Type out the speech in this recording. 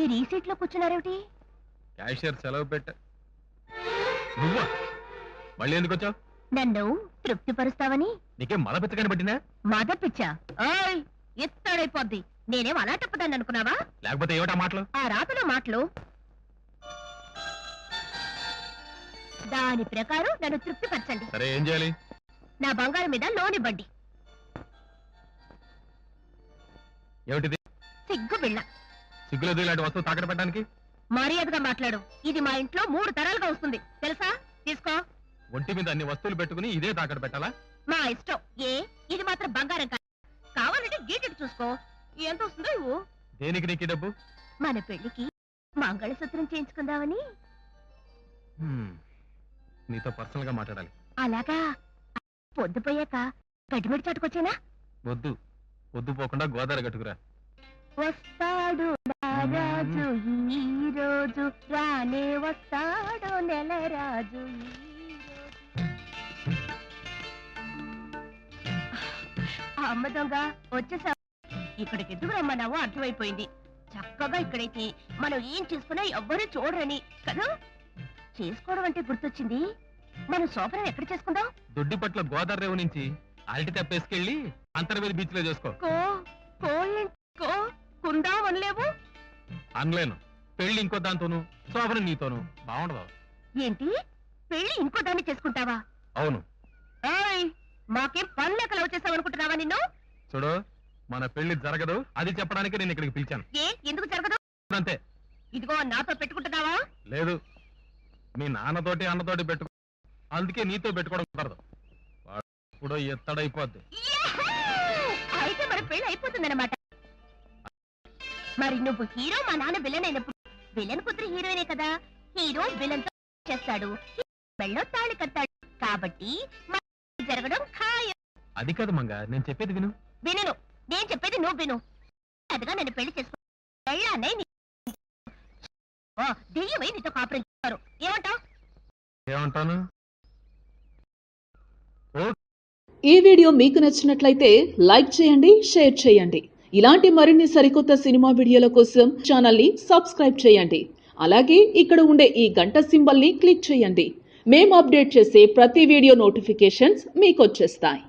మీరు ఈ సీట్ లో కూర్చున్నారేమిటి? క్యాషియర్ సెలవు పెట్ట. నువ్వా మళ్ళీ ఎందుకు వచ్చావు? నన్ను తృప్తిపరుస్తావని. నీకేం మద పిచ్చగాని పట్టినా? మద పిచ్చా? ఎత్తడైపోద్ది. నేనేం అలా తప్పుదాన్ని అనుకున్నావా? లేకపోతే ఏమిటా మాటలు? ఆ రాతలో మాటలు. దాని ప్రకారం నన్ను తృప్తిపరచండి. సరే, ఏం చేయాలి? నా బంగారం మీద లోన్ ఇవ్వండి. ఏమిటిది? సిగ్గు బిళ్ళ. సిగ్గులేదు ఇలాంటి వస్తువు తాకట్టు పెట్టడానికి? మర్యాదగా మాట్లాడు. ఇది మా ఇంట్లో 3 తరాలుగా వస్తుంది తెలుసా? తీసుకో. ఒంటి మీద అన్ని వస్తువులు పెట్టుకుని ఇదే తాకట్టు పెట్టాలా? మా ఇష్టం. ఇది మాత్రం బంగారం కావాలంటే గీటెడు చూసుకో. ఎంత వస్తుందో ఇవ్వు. దేనికి నీకు డబ్బు? మన పెళ్లికి మంగళసూత్రం చేయించుకుందామని. నీతో పర్సనల్ గా మాట్లాడాలి. అలాగా? పొద్దుపోయాక గడ్డిమిడి చాటుకొచ్చేనా? వద్దు, పొద్దు పోకుండా గోదావరి గట్టుకురా. వస్తాడు రాజు ఈ రోజు, రానే వస్తాడు నెల రాజు ఈ రోజు. అమ్మ దొంగ వచ్చేసా. ఇక్కడికి ఎందుకు రమ్మన్నావో అర్థమైపోయింది. చక్కగా ఇక్కడైతే మనం ఏం చేసుకున్నా ఎవ్వరూ చూడరని కదా. చేసుకోవడం అంటే గుర్తొచ్చింది. మనం సోఫరం ఎక్కడ చేసుకుందాం? దొడ్డిపట్ల గోదావరి రేవు నుంచి అరటి తెప్పేసుకెళ్ళి అంతర్వేది బీచ్ లో చేసుకో. కుందాం అనలేవు? అనలేను. పెళ్లి ఇంకో దాంతోను, సోఫరం నీతోను బాగుండదు. ఏంటి, పెళ్లి ఇంకో దాన్ని చేసుకుంటావా? అవును. మాకేం పని లేక లవ్ చేసావు అనుకుంటున్నావా నిన్ను? చూడు, మన పెళ్లి జరగదు, అది చెప్పడానికి నేను ఇక్కడికి పిలిచాను. ఎందుకు జరగదు? అంతే. ఇదిగో నాతో పెట్టుకుంటున్నావా? లేదు, మీ నాన్నతోటి అన్నతోటి పెట్టుకో. అందుకే నీతో పెట్టుకోవడం కుదరదు. ఇప్పుడు ఎత్తడైపోద్ది. అయితే మరి పెళ్లి అయిపోతుందన్నమాట. మరి నువ్వు హీరో, మా నాన్న విలన్ అయినప్పుడు విలన్ కూతురు హీరోయినే కదా. హీరో విలన్ తో చేస్తాడు, మెళ్ళో తాళి కట్టాడు. కాబట్టి జరగడం ఖాయం. అది కాదు మంగ, నేను చెప్పేది విను. వినను. నేను చెప్పేది నువ్వు విను. అదిగా నేను పెళ్లి చేసుకో. దెయ్యమై నీతో కాపురం చేస్తారు. ఏమంటాను? ఈ వీడియో మీకు నచ్చినట్లయితే లైక్ చేయండి, షేర్ చేయండి. ఇలాంటి మరిన్ని సరికొత్త సినిమా వీడియోల కోసం ఛానల్ని సబ్స్క్రైబ్ చేయండి. అలాగే ఇక్కడ ఉండే ఈ గంట సింబల్ని క్లిక్ చేయండి. మేము అప్డేట్ చేసే ప్రతి వీడియో నోటిఫికేషన్స్ మీకు వచ్చేస్తాయి.